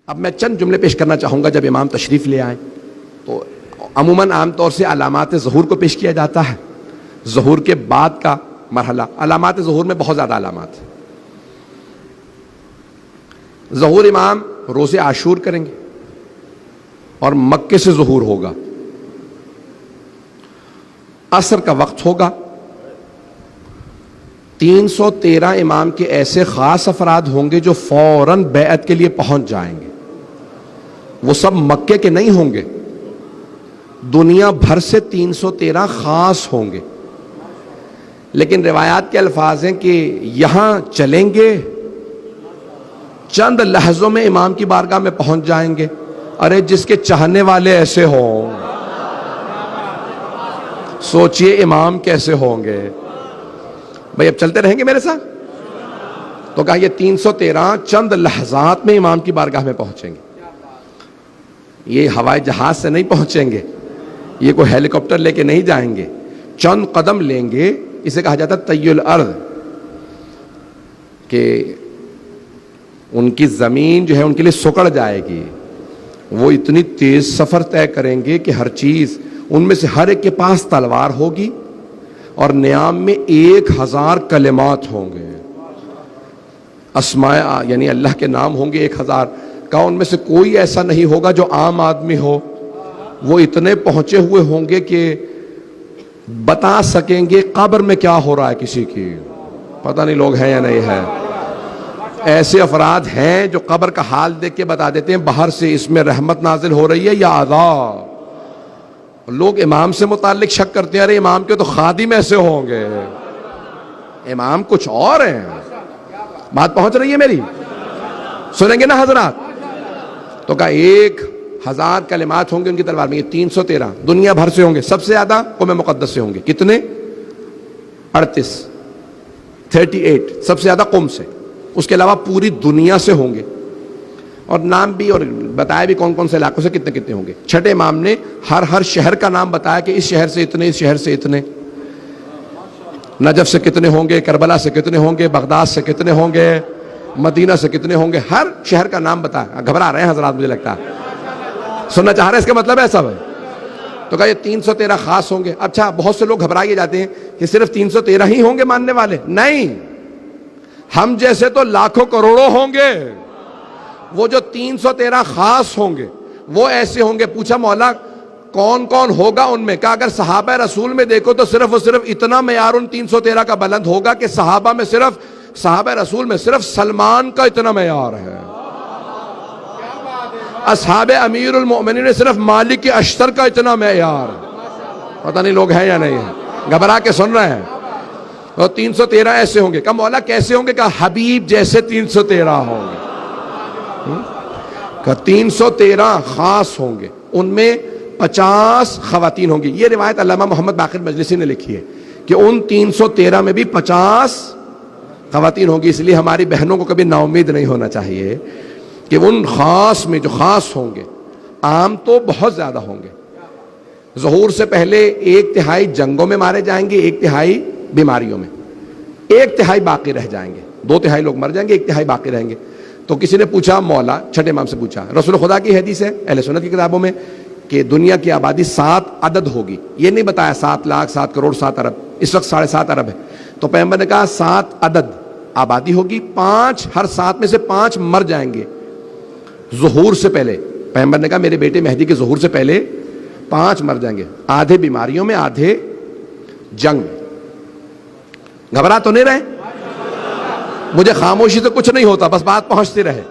اب میں چند جملے پیش کرنا چاہوں گا جب امام تشریف لے آئیں تو عموماً عام طور سے علامات ظہور کو پیش کیا جاتا ہے. ظہور کے بعد کا مرحلہ علامات ظہور میں بہت زیادہ علامات ہیں. ظہور امام روزے عاشور کریں گے اور مکے سے ظہور ہوگا. عصر کا وقت ہوگا. 313 امام کے ایسے خاص افراد ہوں گے جو فوراً بیعت کے لیے پہنچ جائیں گے. وہ سب مکے کے نہیں ہوں گے, دنیا بھر سے 313 خاص ہوں گے. لیکن روایات کے الفاظ ہیں کہ یہاں چلیں گے, چند لحظوں میں امام کی بارگاہ میں پہنچ جائیں گے. ارے جس کے چاہنے والے ایسے ہوں, سوچئے امام کیسے ہوں گے. بھئی اب چلتے رہیں گے میرے ساتھ. تو کہا یہ 313 چند لحظات میں امام کی بارگاہ میں پہنچیں گے. یہ ہوائی جہاز سے نہیں پہنچیں گے, یہ کوئی ہیلی کاپٹر لے کے نہیں جائیں گے, چند قدم لیں گے. اسے کہا جاتا ہے طی الارض, کہ ان کی زمین جو ہے ان کے لیے سکڑ جائے گی. وہ اتنی تیز سفر طے کریں گے کہ ہر چیز, ان میں سے ہر ایک کے پاس تلوار ہوگی اور نیام میں 1000 کلمات ہوں گے. اسماء یعنی اللہ کے نام ہوں گے 1000. کہا ان میں سے کوئی ایسا نہیں ہوگا جو عام آدمی ہو. وہ اتنے پہنچے ہوئے ہوں گے کہ بتا سکیں گے قبر میں کیا ہو رہا ہے کسی کی. پتہ نہیں لوگ ہیں یا نہیں ہے. ایسے افراد ہیں جو قبر کا حال دیکھ کے بتا دیتے ہیں باہر سے اس میں رحمت نازل ہو رہی ہے یا عذاب. لوگ امام سے متعلق شک کرتے ہیں, ارے امام کے تو خادم ایسے ہوں گے, امام کچھ اور ہیں. بات پہنچ رہی ہے میری؟ سنیں گے نا حضرات؟ تو کہا 1000 کلمات ہوں گے ان کی تلوار میں. یہ 313 دنیا بھر سے ہوں گے. سب سے زیادہ قوم مقدس سے ہوں گے. کتنے؟ 38 سب سے زیادہ قوم سے. اس کے علاوہ پوری دنیا سے ہوں گے, اور نام بھی اور بتایا بھی کون کون سے علاقوں سے کتنے کتنے ہوں گے. چھٹے امام نے ہر شہر کا نام بتایا کہ اس شہر سے اتنے, اس شہر سے اتنے, نجف سے کتنے ہوں گے, کربلا سے کتنے ہوں گے, بغداد سے کتنے ہوں گے, مدینہ سے کتنے ہوں گے. ہر شہر کا نام بتایا. گھبرا رہے ہیں حضرات مجھے لگتا ہے, سننا چاہ رہے ہیں, اس کا مطلب ہے سب. تو کہا یہ 313 خاص ہوں گے. اچھا بہت سے لوگ گھبرائے جاتے ہیں کہ صرف 313 ہی ہوں گے ماننے والے. نہیں, ہم جیسے تو لاکھوں کروڑوں ہوں گے. وہ جو 313 خاص ہوں گے وہ ایسے ہوں گے. پوچھا مولا کون کون ہوگا ان میں؟ کہا اگر صحابہ رسول میں دیکھو تو صرف اتنا معیار ان 313 کا بلند ہوگا کہ صحابہ رسول میں صرف سلمان کا اتنا معیار ہے. اصحاب امیر المؤمنین نے صرف مالک اشتر کا اتنا معیار. پتہ نہیں لوگ ہیں یا نہیں ہیں, گھبرا کے سن رہے ہیں. اور 313 ایسے ہوں گے. کہا مولا کیسے ہوں گے؟ کہا حبیب جیسے 313 ہوں گے. کہ 313 خاص ہوں گے, ان میں 50 خواتین ہوں گی. یہ روایت علامہ محمد باقر مجلسی نے لکھی ہے کہ ان 313 میں بھی 50 خواتین ہوں گی. اس لیے ہماری بہنوں کو کبھی نا امید نہیں ہونا چاہیے کہ ان خاص میں جو خاص ہوں گے, عام تو بہت زیادہ ہوں گے. ظہور سے پہلے 1/3 جنگوں میں مارے جائیں گے, 1/3 بیماریوں میں, 1/3 باقی رہ جائیں گے. 2/3 لوگ مر جائیں گے, 1/3 باقی رہیں گے. تو کسی نے پوچھا مولا, چھٹے امام سے پوچھا, رسول خدا کی حدیث ہے اہل سنت کی کتابوں میں کہ دنیا کی آبادی 7 عدد ہوگی. یہ نہیں بتایا 7 لاکھ 7 کروڑ 7 ارب, اس وقت 7.5 ارب ہے. تو پیغمبر نے کہا 7 عدد آبادی ہوگی, 5 ہر 7 میں سے 5 مر جائیں گے ظہور سے پہلے. پیغمبر نے کہا میرے بیٹے مہدی کے ظہور سے پہلے 5 مر جائیں گے, آدھے بیماریوں میں, آدھے جنگ میں. گھبرا تو نہیں رہے؟ مجھے خاموشی سے کچھ نہیں ہوتا, بس بات پہنچتی رہے.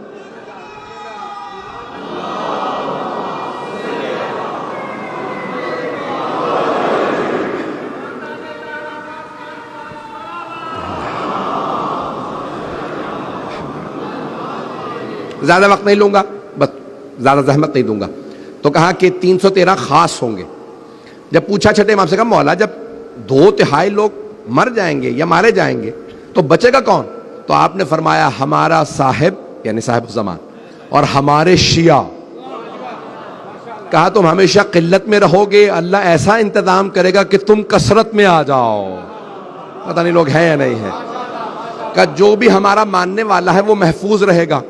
زیادہ وقت نہیں لوں گا, بس زیادہ زحمت نہیں دوں گا. تو کہا کہ 313 خاص ہوں گے. جب پوچھا چھٹے امام سے, کہا مولا جب 2/3 لوگ مر جائیں گے یا مارے جائیں گے تو بچے گا کون؟ تو آپ نے فرمایا ہمارا صاحب یعنی صاحب زمان اور ہمارے شیعہ. کہا تم ہمیشہ قلت میں رہو گے, اللہ ایسا انتظام کرے گا کہ تم کثرت میں آ جاؤ. پتہ نہیں لوگ ہیں یا نہیں ہیں. کہ جو بھی ہمارا ماننے والا ہے وہ محفوظ رہے گا.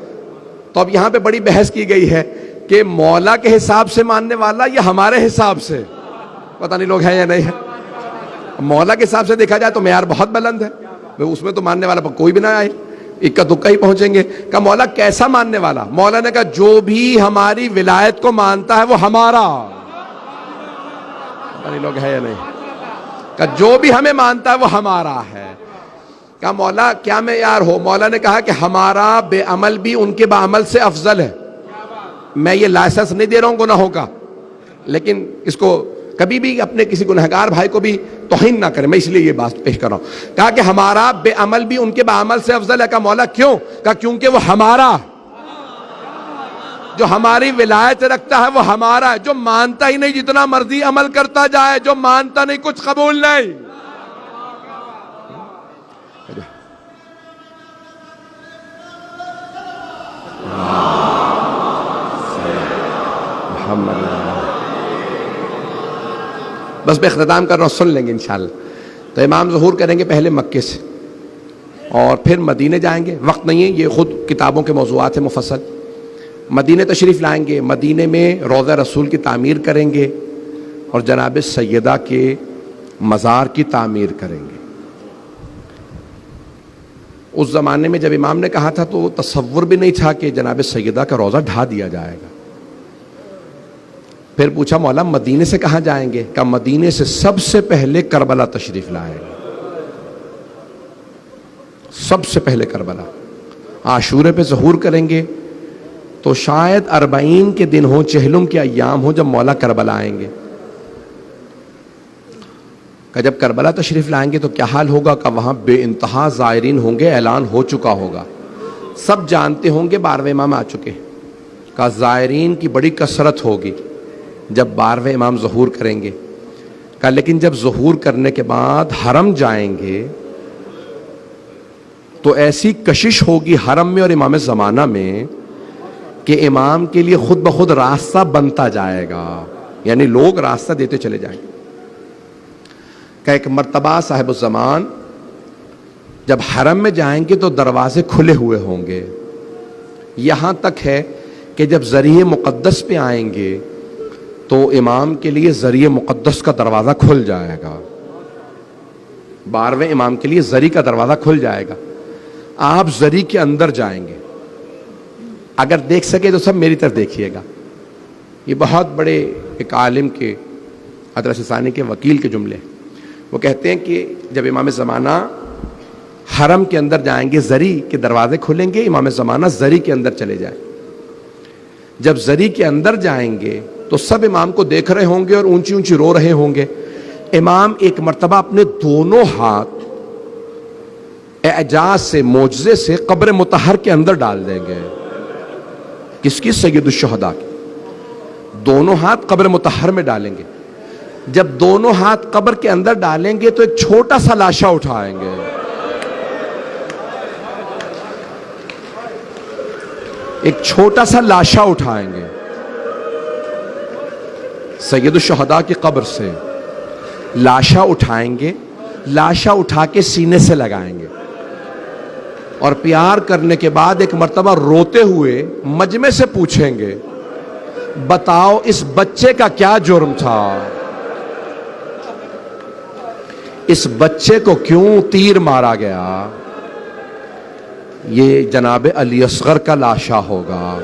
تو اب یہاں پہ بڑی بحث کی گئی ہے کہ مولا کے حساب سے ماننے والا یا ہمارے حساب سے. پتہ نہیں لوگ ہیں یا نہیں ہے. مولا کے حساب سے دیکھا جائے تو معیار بہت بلند ہے, اس میں تو ماننے والا کوئی بھی نہ آئے, اکا دکا ہی پہنچیں گے. کہا مولا کیسا ماننے والا؟ مولا نے کہا جو بھی ہماری ولایت کو مانتا ہے وہ ہمارا. پتہ نہیں لوگ ہیں یا نہیں. کہا جو بھی ہمیں مانتا ہے وہ ہمارا ہے. کہا مولا کیا معیار ہو؟ مولا نے کہا کہ ہمارا بے عمل بھی ان کے بعمل سے افضل ہے. میں یہ لائسنس نہیں دے رہا ہوں گناہوں کا, لیکن اس کو کبھی بھی اپنے کسی گنہگار بھائی کو بھی توہین نہ کرے, میں اس لیے یہ بات پیش کر رہا ہوں. کہا کہ ہمارا بے عمل بھی ان کے بعمل سے افضل ہے. کہا مولا کیوں؟ کہا کیونکہ وہ ہمارا, جو ہماری ولایت رکھتا ہے وہ ہمارا ہے. جو مانتا ہی نہیں جتنا مرضی عمل کرتا جائے, جو مانتا نہیں کچھ قبول نہیں. بس میں اختتام کر رہا ہوں, سن لیں گے انشاءاللہ. تو امام ظہور کریں گے پہلے مکے سے اور پھر مدینے جائیں گے. وقت نہیں ہے, یہ خود کتابوں کے موضوعات ہیں مفصل. مدینے تشریف لائیں گے, مدینے میں روضہ رسول کی تعمیر کریں گے اور جناب سیدہ کے مزار کی تعمیر کریں گے. اس زمانے میں جب امام نے کہا تھا تو تصور بھی نہیں تھا کہ جناب سیدہ کا روضہ ڈھا دیا جائے گا. پھر پوچھا مولا مدینے سے کہاں جائیں گے؟ کہ مدینے سے سب سے پہلے کربلا تشریف لائیں گے. سب سے پہلے کربلا. عاشورے پہ ظہور کریں گے تو شاید 40 کے دن ہو, چہلم کے ایام ہو جب مولا کربلا آئیں گے. کہ جب کربلا تشریف لائیں گے تو کیا حال ہوگا؟ کہ وہاں بے انتہا زائرین ہوں گے, اعلان ہو چکا ہوگا, سب جانتے ہوں گے 12ویں امام آ چکے. کہ زائرین کی بڑی کثرت ہوگی جب 12ویں امام ظہور کریں گے. کہ لیکن جب ظہور کرنے کے بعد حرم جائیں گے تو ایسی کشش ہوگی حرم میں اور امام زمانہ میں کہ امام کے لیے خود بخود راستہ بنتا جائے گا, یعنی لوگ راستہ دیتے چلے جائیں گے. کہ ایک مرتبہ صاحب الزمان جب حرم میں جائیں گے تو دروازے کھلے ہوئے ہوں گے. یہاں تک ہے کہ جب ذریعہ مقدس پہ آئیں گے تو امام کے لیے ذریعہ مقدس کا دروازہ کھل جائے گا. 12ویں امام کے لیے ذری کا دروازہ کھل جائے گا. آپ ذری کے اندر جائیں گے. اگر دیکھ سکے تو سب میری طرف دیکھیے گا. یہ بہت بڑے ایک عالم کے, حضرت ثانی کے وکیل کے جملے. وہ کہتے ہیں کہ جب امام زمانہ حرم کے اندر جائیں گے, ذری کے دروازے کھلیں گے, امام زمانہ ذری کے اندر چلے جائیں. جب ذری کے اندر جائیں گے تو سب امام کو دیکھ رہے ہوں گے اور اونچی اونچی رو رہے ہوں گے. امام ایک مرتبہ اپنے دونوں ہاتھ اعجاز سے, معجزے سے قبر مطہر کے اندر ڈال دیں گے. کس کی؟ سید الشہداء کی. دونوں ہاتھ قبر مطہر میں ڈالیں گے. جب دونوں ہاتھ قبر کے اندر ڈالیں گے تو ایک چھوٹا سا لاشا اٹھائیں گے. ایک چھوٹا سا لاشا اٹھائیں گے سید الشہداء کی قبر سے. لاشا اٹھائیں گے, لاشا اٹھا کے سینے سے لگائیں گے اور پیار کرنے کے بعد ایک مرتبہ روتے ہوئے مجمع سے پوچھیں گے بتاؤ اس بچے کا کیا جرم تھا؟ اس بچے کو کیوں تیر مارا گیا؟ یہ جناب علی اصغر کا لاشا ہوگا.